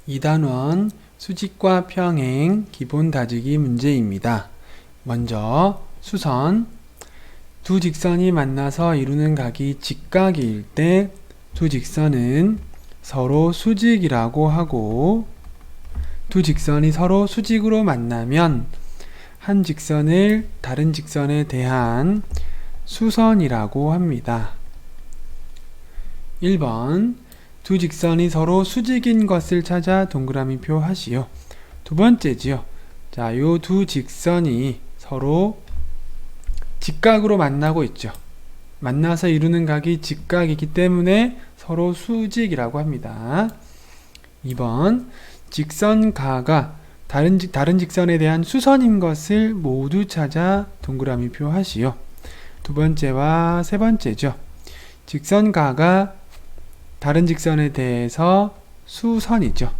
2단원 수직과 평행 기본 다지기 문제입니다. 먼저 수선. 두 직선이 만나서 이루는 각이 직각일 때 두 직선은 서로 수직이라고 하고, 두 직선이 서로 수직으로 만나면 한 직선을 다른 직선에 대한 수선이라고 합니다. 1번 두 직선이 서로 수직인 것을 찾아 동그라미표 하시오. 두 번째지요. 자, 요 두 직선이 서로 직각으로 만나고 있죠. 만나서 이루는 각이 직각이기 때문에 서로 수직이라고 합니다. 2번 직선가가 다른 직선에 대한 수선인 것을 모두 찾아 동그라미표 하시오. 두 번째와 세 번째죠. 직선가가 다른 직선에 대해서 수선이죠.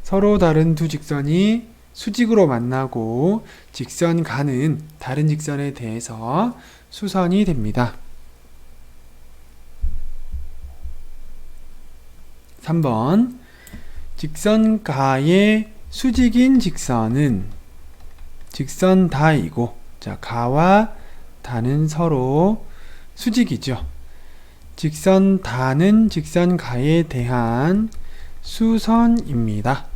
서로 다른 두 직선이 수직으로 만나고 직선가는 다른 직선에 대해서 수선이 됩니다. 3번 직선가의 수직인 직선은 직선다이고, 자, 가와 다는 서로 수직이죠. 직선다는 직선가에 대한 수선입니다.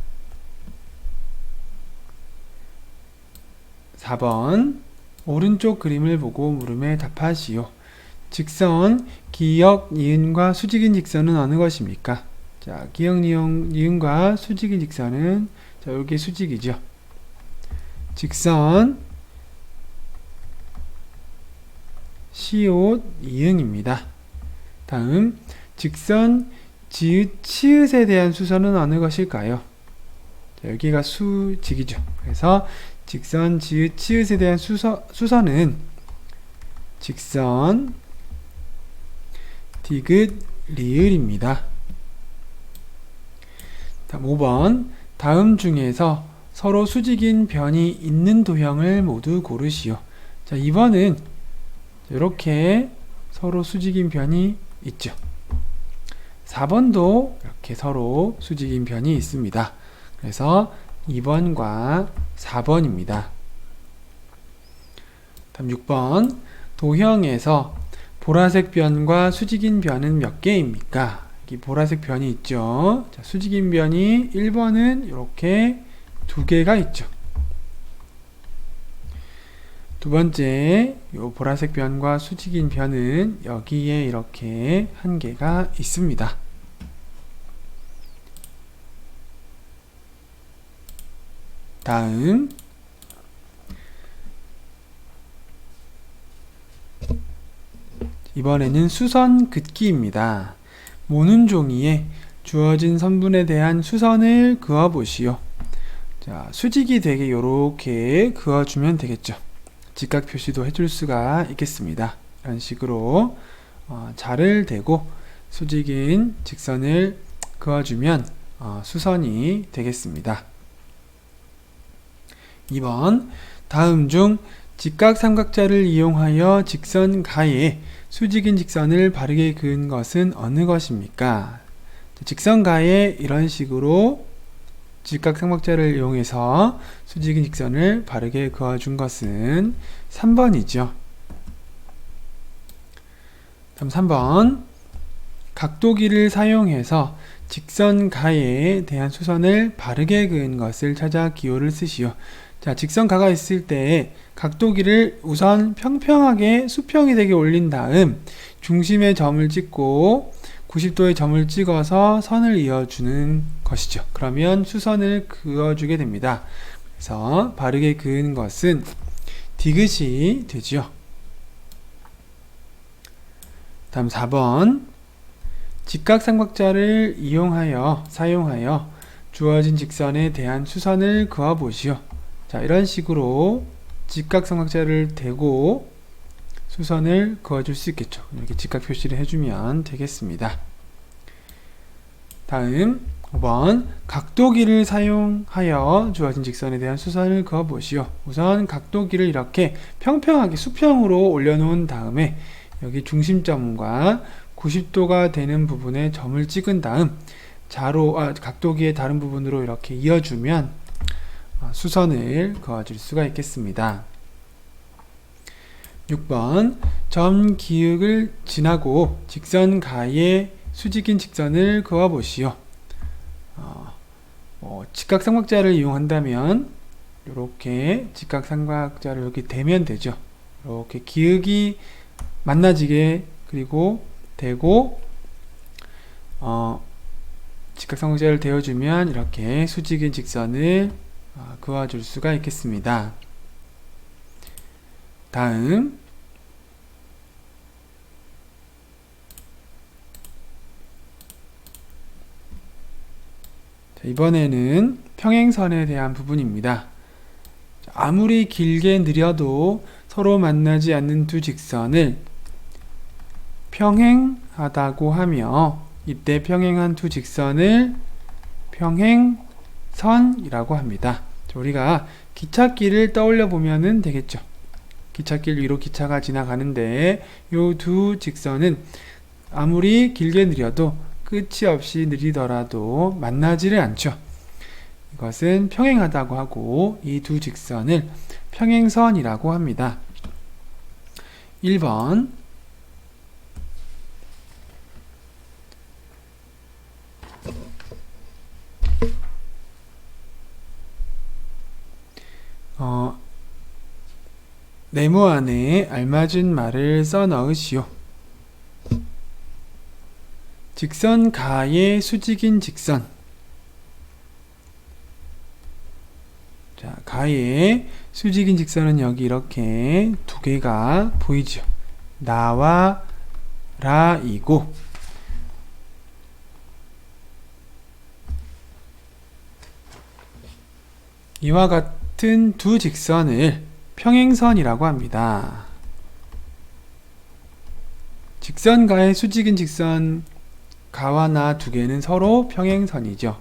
4번 오른쪽 그림을 보고 물음에 답하시오. 직선 기역 니은과 수직인 직선은 어느 것입니까? 자, 기역 니은과 수직인 직선은, 자, 여기 수직이죠. 직선 시옷 이응입니다. 다음 직선 지읒 치읒에 대한 수선은 어느 것일까요? 자, 여기가 수직이죠. 그래서 직선 지읒 치읒에 대한 수선은 직선 디귿 리을입니다. 다음 5번 다음 중에서 서로 수직인 변이 있는 도형을 모두 고르시오. 자, 2번은 이렇게 서로 수직인 변이 있죠. 4번도 이렇게 서로 수직인 변이 있습니다. 그래서 2번과 4번입니다. 다음 6번 도형에서 보라색 변과 수직인 변은 몇 개입니까? 여기 보라색 변이 있죠. 자, 수직인 변이 1번은 이렇게 2개가 있죠. 두 번째, 요 보라색 변과 수직인 변은 여기에 이렇게 1개가 있습니다. 다음 이번에는 수선 긋기입니다. 모눈 종이에 주어진 선분에 대한 수선을 그어 보시오. 자, 수직이 되게 이렇게 그어주면 되겠죠. 직각 표시도 해줄 수가 있겠습니다. 이런 식으로 자를 대고 수직인 직선을 그어주면 수선이 되겠습니다. 2번 다음 중 직각 삼각자를 이용하여 직선가에 수직인 직선을 바르게 그은 것은 어느 것입니까? 직선가에 이런 식으로 직각 삼각자를 이용해서 수직인 직선을 바르게 그어준 것은 3번이죠. 다음 3번 각도기를 사용해서 직선가에 대한 수선을 바르게 그은 것을 찾아 기호를 쓰시오. 자, 직선가가 있을 때 각도기를 우선 평평하게 수평이 되게 올린 다음 중심에 점을 찍고 90도의 점을 찍어서 선을 이어주는 것이죠. 그러면 수선을 그어주게 됩니다. 그래서 바르게 그은 것은 디귿이 되죠. 다음 4번 직각삼각자를 사용하여 주어진 직선에 대한 수선을 그어 보시오. 자, 이런 식으로 직각삼각자를 대고 수선을 그어줄 수 있겠죠. 이렇게 직각 표시를 해주면 되겠습니다. 다음 5번 각도기를 사용하여 주어진 직선에 대한 수선을 그어 보시오. 우선 각도기를 이렇게 평평하게 수평으로 올려놓은 다음에 여기 중심점과 90도가 되는 부분에 점을 찍은 다음 각도기의 다른 부분으로 이렇게 이어주면 수선을 그어줄 수가 있겠습니다. 6번 점 기역을 지나고 직선 가에 수직인 직선을 그어보시오. 직각삼각자를 이용한다면 이렇게 직각삼각자를 이렇게 대면 되죠. 이렇게 기역이 만나지게 그리고 대고 직각삼각자를 대어주면 이렇게 수직인 직선을 그어줄 수가 있겠습니다. 다음 이번에는 평행선에 대한 부분입니다. 아무리 길게 느려도 서로 만나지 않는 두 직선을 평행하다고 하며 이때 평행한 두 직선을 평행선이라고 합니다. 우리가 기찻길을 떠올려 보면 되겠죠. 기찻길 위로 기차가 지나가는데 이 두 직선은 아무리 길게 느려도 끝이 없이 느리더라도 만나지를 않죠. 이것은 평행하다고 하고 이 두 직선을 평행선이라고 합니다. 1번 네모 안에 알맞은 말을 써 넣으시오. 직선 가의 수직인 직선. 자, 가의 수직인 직선은 여기 이렇게 두 개가 보이죠. 나와 라이고 이와 같은 두 직선을 평행선이라고 합니다. 직선가의 수직인 직선 가와 나 두 개는 서로 평행선이죠.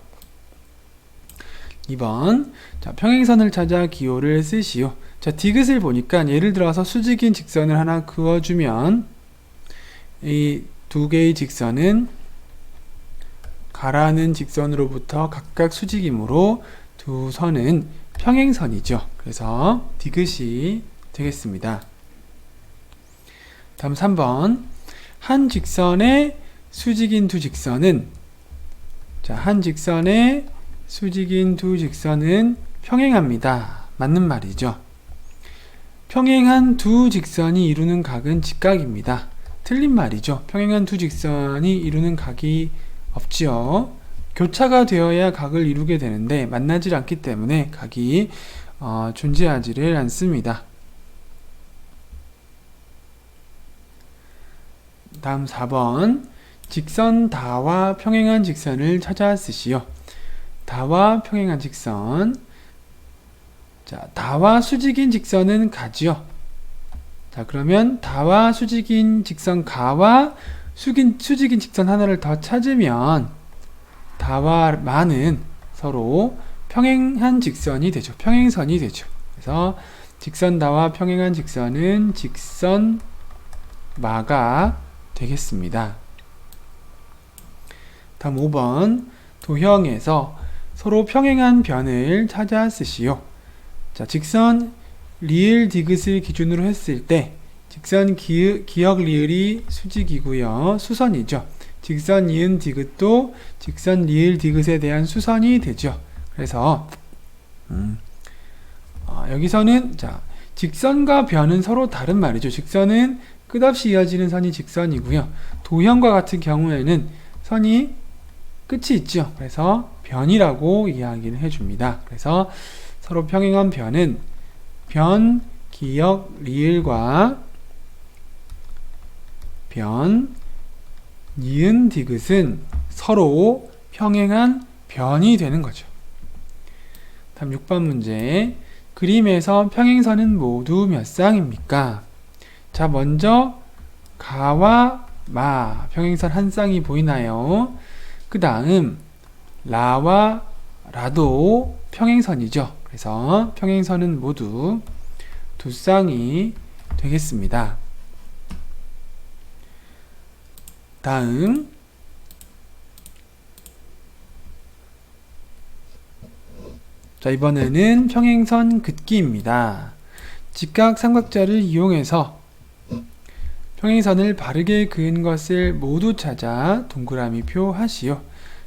2번 자, 평행선을 찾아 기호를 쓰시오. 자, 디귿을 보니까 예를 들어서 수직인 직선을 하나 그어주면 이 두 개의 직선은 가라는 직선으로부터 각각 수직이므로 두 선은 평행선이죠. 그래서 디귿이 되겠습니다. 다음 3번 한 직선의 수직인 두 직선은 한 직선의 수직인 두 직선은 평행합니다. 맞는 말이죠. 평행한 두 직선이 이루는 각은 직각입니다. 틀린 말이죠. 평행한 두 직선이 이루는 각이 없지요. 교차가 되어야 각을 이루게 되는데 만나지 않기 때문에 각이 존재하지를 않습니다. 다음 4번 직선 다와 평행한 직선을 찾아 쓰시오. 다와 평행한 직선. 자, 다와 수직인 직선은 가지요. 자, 그러면 다와 수직인 직선 가와 수직인 직선 하나를 더 찾으면 다와 마는 서로 평행한 직선이 되죠. 평행선이 되죠. 그래서 직선 다와 평행한 직선은 직선 마가 되겠습니다. 다음 5번 도형에서 서로 평행한 변을 찾아 쓰시오. 자, 직선 리을 디귿을 기준으로 했을 때 직선 기역 리을이 수직이고요. 수선이죠. 직선 이은 디귿도 직선 리을 디귿에 대한 수선이 되죠. 그래서 여기서는 자, 직선과 변은 서로 다른 말이죠. 직선은 끝없이 이어지는 선이 직선이고요. 도형과 같은 경우에는 선이 끝이 있죠. 그래서 변이라고 이야기를 해줍니다. 그래서 서로 평행한 변은 변, 기역, 리을과 변, 니은, 디귿은 서로 평행한 변이 되는 거죠. 다음 6번 문제. 그림에서 평행선은 모두 몇 쌍입니까? 자, 먼저 가와 마 평행선 한 쌍이 보이나요? 그 다음 라와 라도 평행선이죠. 그래서 평행선은 모두 두 쌍이 되겠습니다. 다음 자, 이번에는 평행선 긋기입니다. 직각삼각자를 이용해서 평행선을 바르게 그은 것을 모두 찾아 동그라미표 하시오.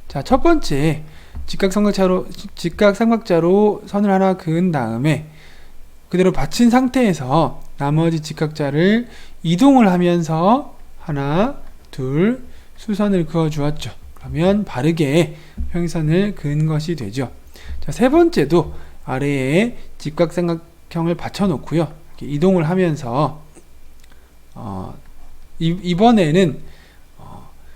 자, 첫 번째 직각삼각자로 선을 하나 그은 다음에 그대로 받친 상태에서 나머지 직각자를 이동을 하면서 하나, 둘, 수선을 그어 주었죠. 그러면 바르게 평행선을 그은 것이 되죠. 자, 세 번째도 아래에 직각삼각형을 받쳐 놓고요. 이렇게 이동을 하면서 이번에는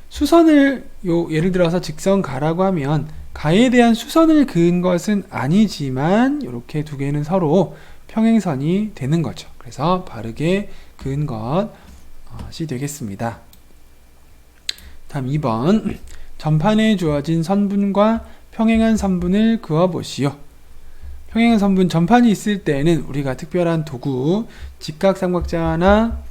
수선을 예를 들어서 직선 가라고 하면 가에 대한 수선을 그은 것은 아니지만 이렇게 두 개는 서로 평행선이 되는 거죠. 그래서 바르게 그은 것이 되겠습니다. 다음 2번 전판에 주어진 선분과 평행한 선분을 그어 보시오. 평행한 선분 전판이 있을 때는 우리가 특별한 도구 직각삼각자나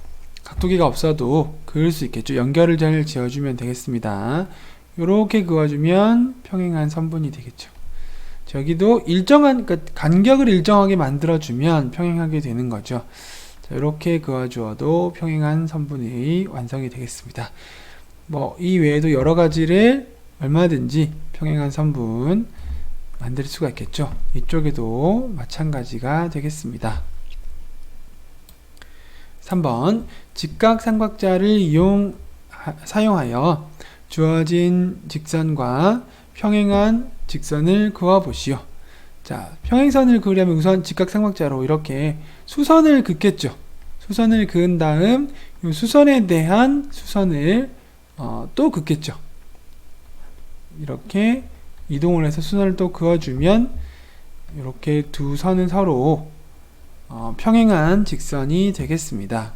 각도기가 없어도 그을 수 있겠죠. 연결을 잘 지어주면 되겠습니다. 이렇게 그어주면 평행한 선분이 되겠죠. 여기도 일정한 간격을 일정하게 만들어주면 평행하게 되는 거죠. 자, 이렇게 그어주어도 평행한 선분이 완성이 되겠습니다. 이 외에도 여러 가지를 얼마든지 평행한 선분 만들 수가 있겠죠. 이쪽에도 마찬가지가 되겠습니다. 3번 직각삼각자를 사용하여 주어진 직선과 평행한 직선을 그어 보시오. 자, 평행선을 그으려면 우선 직각삼각자로 이렇게 수선을 긋겠죠. 수선을 그은 다음 이 수선에 대한 수선을 또 긋겠죠. 이렇게 이동을 해서 수선을 또 그어주면 이렇게 두 선은 서로 평행한 직선이 되겠습니다.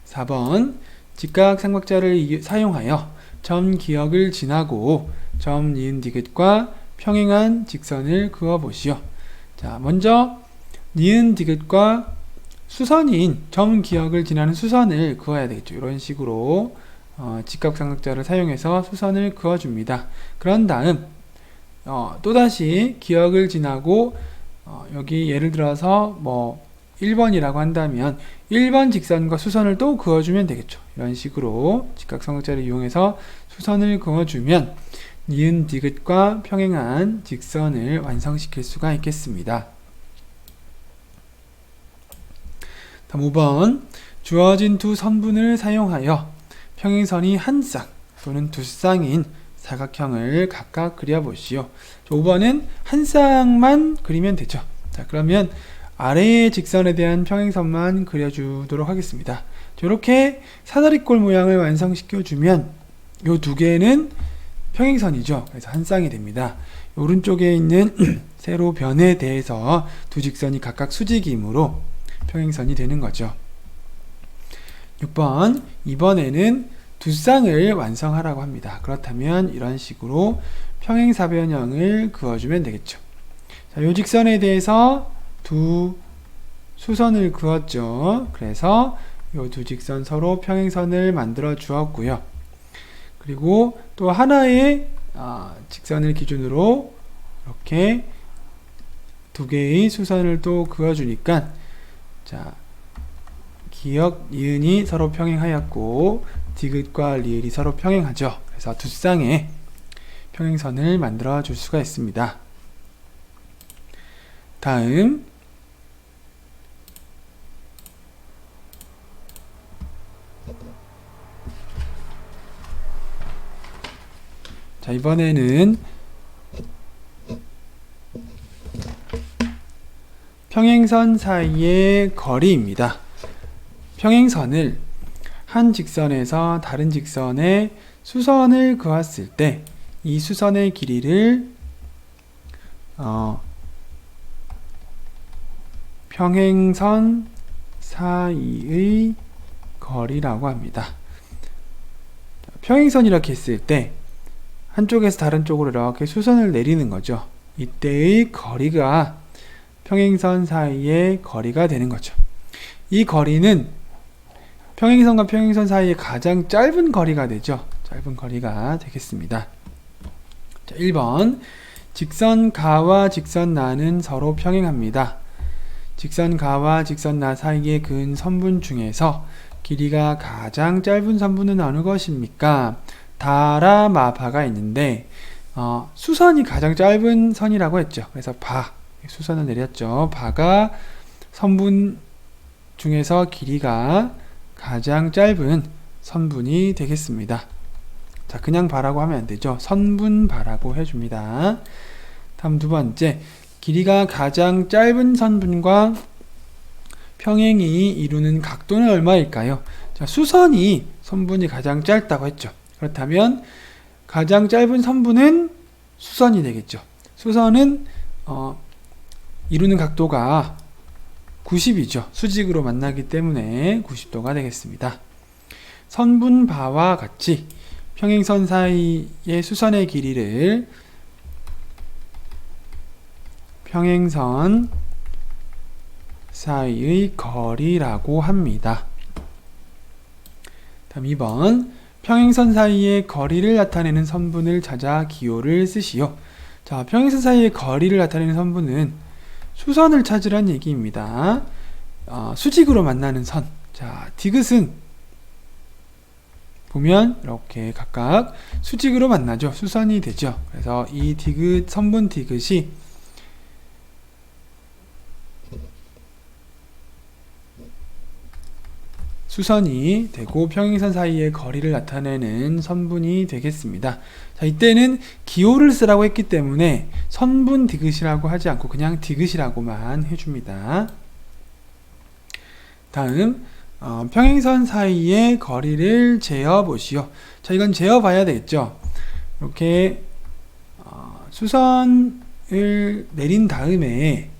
4번 직각삼각자를 사용하여 점 기역을 지나고 점 니은 디귿과 평행한 직선을 그어 보시오. 자, 먼저 니은 디귿과 수선인 점 기역을 지나는 수선을 그어야 되겠죠. 이런 식으로 직각삼각자를 사용해서 수선을 그어줍니다. 그런 다음 또다시 기역을 지나고 여기 예를 들어서 1번이라고 한다면 1번 직선과 수선을 또 그어주면 되겠죠. 이런 식으로 직각삼각자를 이용해서 수선을 그어주면 니은 디귿과 평행한 직선을 완성시킬 수가 있겠습니다. 다음 5번 주어진 두 선분을 사용하여 평행선이 한 쌍 또는 두 쌍인 사각형을 각각 그려보시오. 5번은 한 쌍만 그리면 되죠. 자, 그러면 아래의 직선에 대한 평행선만 그려주도록 하겠습니다. 이렇게 사다리꼴 모양을 완성시켜주면 이 두 개는 평행선이죠. 그래서 한 쌍이 됩니다. 오른쪽에 있는 세로 변에 대해서 두 직선이 각각 수직이므로 평행선이 되는 거죠. 6번 이번에는 두 쌍을 완성하라고 합니다. 그렇다면 이런 식으로 평행사변형을 그어주면 되겠죠. 자, 이 직선에 대해서 두 수선을 그었죠. 그래서 이 두 직선 서로 평행선을 만들어 주었고요. 그리고 또 하나의 직선을 기준으로 이렇게 두 개의 수선을 또 그어주니까 자, 기역, 니은이 서로 평행하였고 디귿과 리을이 서로 평행하죠. 그래서 두 쌍의 평행선을 만들어 줄 수가 있습니다. 다음 자, 이번에는 평행선 사이의 거리입니다. 평행선을 한 직선에서 다른 직선에 수선을 그었을 때 이 수선의 길이를 평행선 사이의 거리라고 합니다. 평행선 이렇게 했을 때 한쪽에서 다른 쪽으로 이렇게 수선을 내리는 거죠. 이때의 거리가 평행선 사이의 거리가 되는 거죠. 이 거리는 평행선과 평행선 사이의 가장 짧은 거리가 되죠. 짧은 거리가 되겠습니다. 자, 1번. 직선 가와 직선 나는 서로 평행합니다. 직선 가와 직선 나 사이의 근 선분 중에서 길이가 가장 짧은 선분은 어느 것입니까? 다라 마바가 있는데 수선이 가장 짧은 선이라고 했죠. 그래서 바, 수선을 내렸죠. 바가 선분 중에서 길이가 가장 짧은 선분이 되겠습니다. 자, 그냥 바라고 하면 안 되죠. 선분바라고 해줍니다. 다음 두 번째, 길이가 가장 짧은 선분과 평행이 이루는 각도는 얼마일까요? 자, 수선이 선분이 가장 짧다고 했죠. 그렇다면 가장 짧은 선분은 수선이 되겠죠. 수선은 이루는 각도가 90이죠. 수직으로 만나기 때문에 90도가 되겠습니다. 선분바와 같이 평행선 사이의 수선의 길이를 평행선 사이의 거리라고 합니다. 다음 2번. 평행선 사이의 거리를 나타내는 선분을 찾아 기호를 쓰시오. 자, 평행선 사이의 거리를 나타내는 선분은 수선을 찾으란 얘기입니다. 수직으로 만나는 선. 자, 디귿은 보면 이렇게 각각 수직으로 만나죠. 수선이 되죠. 그래서 이 디귿, 선분 디귿이 수선이 되고 평행선 사이의 거리를 나타내는 선분이 되겠습니다. 자, 이때는 기호를 쓰라고 했기 때문에 선분 디귿이라고 하지 않고 그냥 디귿이라고만 해줍니다. 다음 평행선 사이의 거리를 재어보시오. 자, 이건 재어봐야 되겠죠. 이렇게 수선을 내린 다음에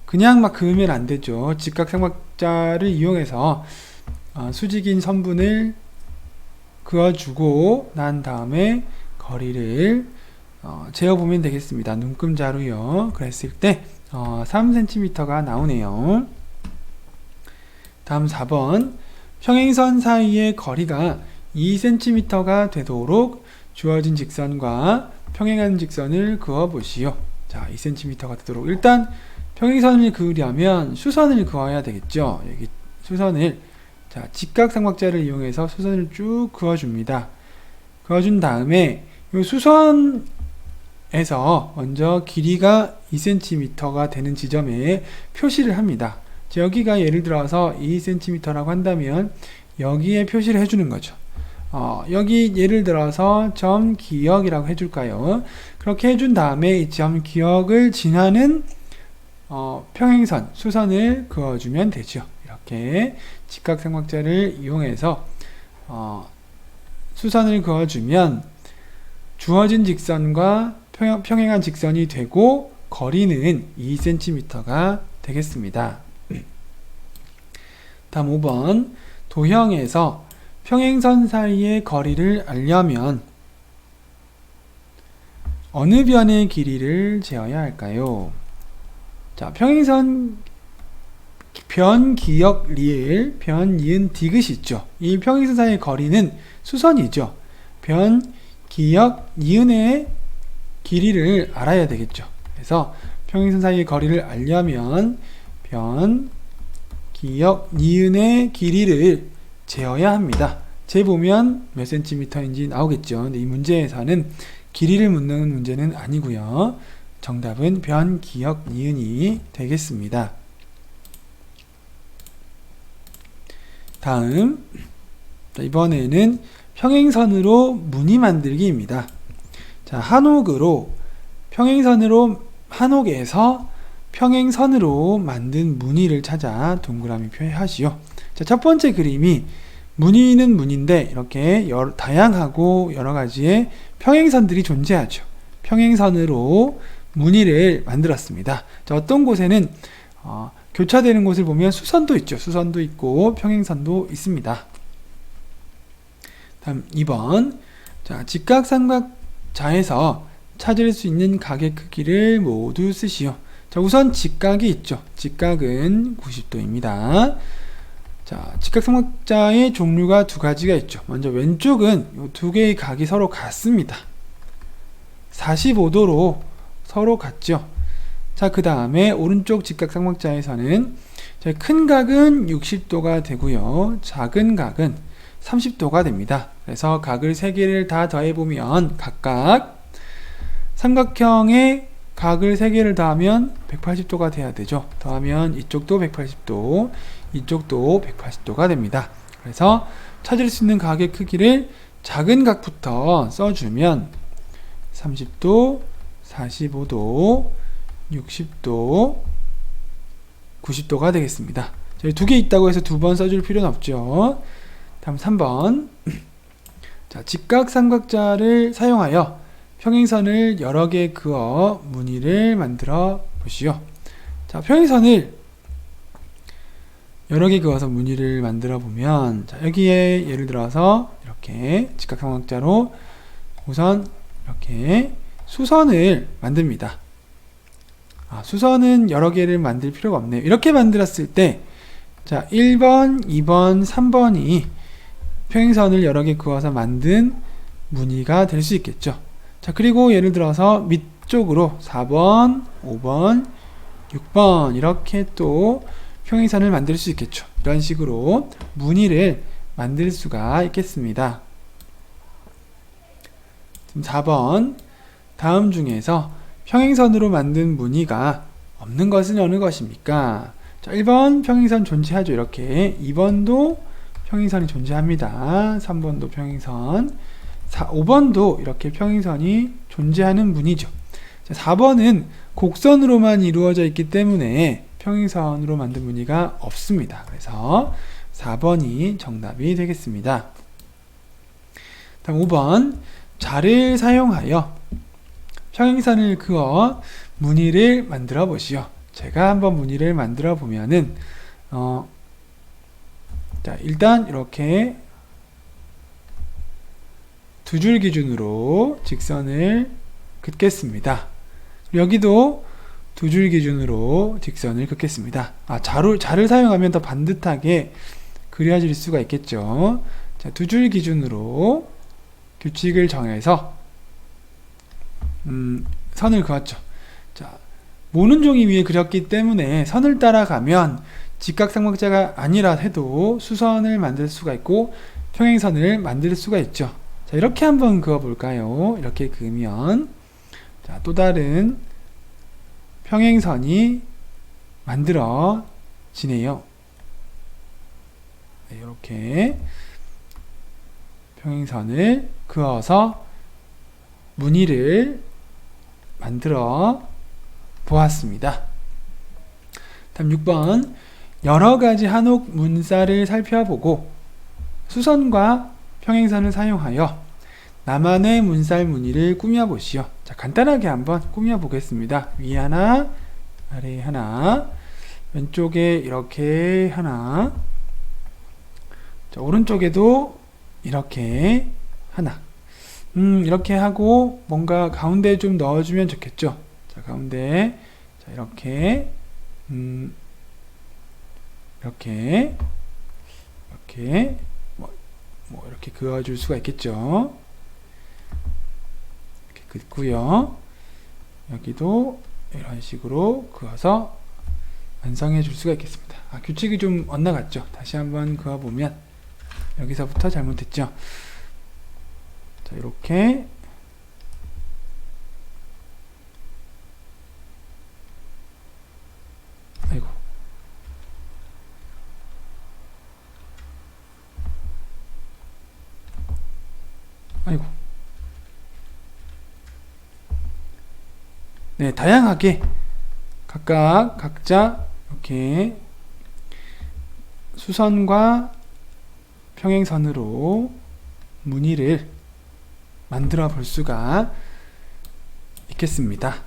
그냥 막 그으면 안 되죠. 직각삼각자를 이용해서 수직인 선분을 그어주고 난 다음에 거리를 재어보면 되겠습니다. 눈금자로요. 그랬을 때 3cm가 나오네요. 다음 4번. 평행선 사이의 거리가 2cm가 되도록 주어진 직선과 평행한 직선을 그어보시오. 자, 2cm가 되도록 일단 평행선을 그으려면 수선을 그어야 되겠죠. 여기 수선을, 자, 직각삼각자를 이용해서 수선을 쭉 그어줍니다. 그어준 다음에 이 수선에서 먼저 길이가 2cm가 되는 지점에 표시를 합니다. 여기가 예를 들어서 2cm라고 한다면 여기에 표시를 해주는 거죠. 여기 예를 들어서 점 기역이라고 해줄까요? 그렇게 해준 다음에 이 점 기역을 지나는 평행선, 수선을 그어주면 되죠. 이렇게 직각삼각자를 이용해서 수선을 그어주면 주어진 직선과 평행한 직선이 되고 거리는 2cm가 되겠습니다. 다음 5번. 도형에서 평행선 사이의 거리를 알려면 어느 변의 길이를 재어야 할까요? 자, 평행선 변, 기역, 리을, 변, 니은, 디귿이 있죠. 이 평행선 사이의 거리는 수선이죠. 변, 기역, 니은의 길이를 알아야 되겠죠. 그래서 평행선 사이의 거리를 알려면 변, 기역, 니은의 길이를 재어야 합니다. 재보면 몇 cm인지 나오겠죠. 근데 이 문제에서는 길이를 묻는 문제는 아니고요. 정답은 변, 기역, 니은이 되겠습니다. 다음, 이번에는 평행선으로 무늬 만들기입니다. 자, 한옥에서 평행선으로 만든 무늬를 찾아 동그라미 표시하시오. 자, 첫 번째 그림이 무늬는 무늬인데 이렇게 다양하고 여러 가지의 평행선들이 존재하죠. 평행선으로 무늬를 만들었습니다. 자, 어떤 곳에는 교차되는 곳을 보면 수선도 있죠. 수선도 있고 평행선도 있습니다. 다음 2번. 자, 직각삼각자에서 찾을 수 있는 각의 크기를 모두 쓰시오. 자, 우선 직각이 있죠. 직각은 90도입니다. 자, 직각삼각자의 종류가 두 가지가 있죠. 먼저 왼쪽은 이 두 개의 각이 서로 같습니다. 45도로 서로 같죠. 자, 그 다음에 오른쪽 직각삼각자에서는 큰 각은 60도가 되고요. 작은 각은 30도가 됩니다. 그래서 각을 3개를 다 더해보면 각각 삼각형의 각을 3개를 더하면 180도가 돼야 되죠. 더하면 이쪽도 180도, 이쪽도 180도가 됩니다. 그래서 찾을 수 있는 각의 크기를 작은 각부터 써주면 30도, 45도, 60도, 90도가 되겠습니다. 저희 2개 있다고 해서 2번 써줄 필요는 없죠. 다음 3번. 자, 직각삼각자를 사용하여 평행선을 여러 개 그어 무늬를 만들어 보시오. 자, 평행선을 여러 개 그어서 무늬를 만들어 보면, 자, 여기에 예를 들어서 이렇게 직각삼각자로 우선 이렇게 수선을 만듭니다. 수선은 여러 개를 만들 필요가 없네요. 이렇게 만들었을 때, 자, 1번, 2번, 3번이 평행선을 여러 개 그어서 만든 무늬가 될 수 있겠죠. 자, 그리고 예를 들어서 밑쪽으로 4번, 5번, 6번 이렇게 또 평행선을 만들 수 있겠죠. 이런 식으로 무늬를 만들 수가 있겠습니다. 4번. 다음 중에서 평행선으로 만든 무늬가 없는 것은 어느 것입니까? 자, 1번 평행선 존재하죠. 이렇게. 2번도 평행선이 존재합니다. 3번도 평행선. 5번도 이렇게 평행선이 존재하는 무늬죠. 자, 4번은 곡선으로만 이루어져 있기 때문에 평행선으로 만든 무늬가 없습니다. 그래서 4번이 정답이 되겠습니다. 다음 5번. 자를 사용하여 평행선을 그어 무늬를 만들어 보시오. 제가 한번 무늬를 만들어 보면은 자, 일단 이렇게 2줄 기준으로 직선을 긋겠습니다. 여기도 2줄 기준으로 직선을 긋겠습니다. 자를 사용하면 더 반듯하게 그려질 수가 있겠죠. 자, 2줄 기준으로 규칙을 정해서 선을 그었죠. 자, 모는 종이 위에 그렸기 때문에 선을 따라가면 직각삼각자가 아니라 해도 수선을 만들 수가 있고 평행선을 만들 수가 있죠. 자, 이렇게 한번 그어 볼까요? 이렇게 그으면, 자, 또 다른 평행선이 만들어지네요. 네, 이렇게 평행선을 그어서 무늬를 만들어 보았습니다. 다음 6번. 여러 가지 한옥 문살을 살펴보고 수선과 평행선을 사용하여 나만의 문살 무늬를 꾸며보시오. 자, 간단하게 한번 꾸며보겠습니다. 위에 하나, 아래에 하나, 왼쪽에 이렇게 하나, 자, 오른쪽에도 이렇게 하나. 이렇게 하고 뭔가 가운데 좀 넣어주면 좋겠죠. 자, 가운데, 자, 이렇게, 이렇게, 이렇게 그어줄 수가 있겠죠. 이렇게 긋고요. 여기도 이런 식으로 그어서 완성해 줄 수가 있겠습니다. 규칙이 좀 엇나갔죠. 다시 한번 그어보면 여기서부터 잘못했죠. 자, 이렇게 아이고. 네, 다양하게 각자 이렇게 수선과 평행선으로 무늬를 만들어 볼 수가 있겠습니다.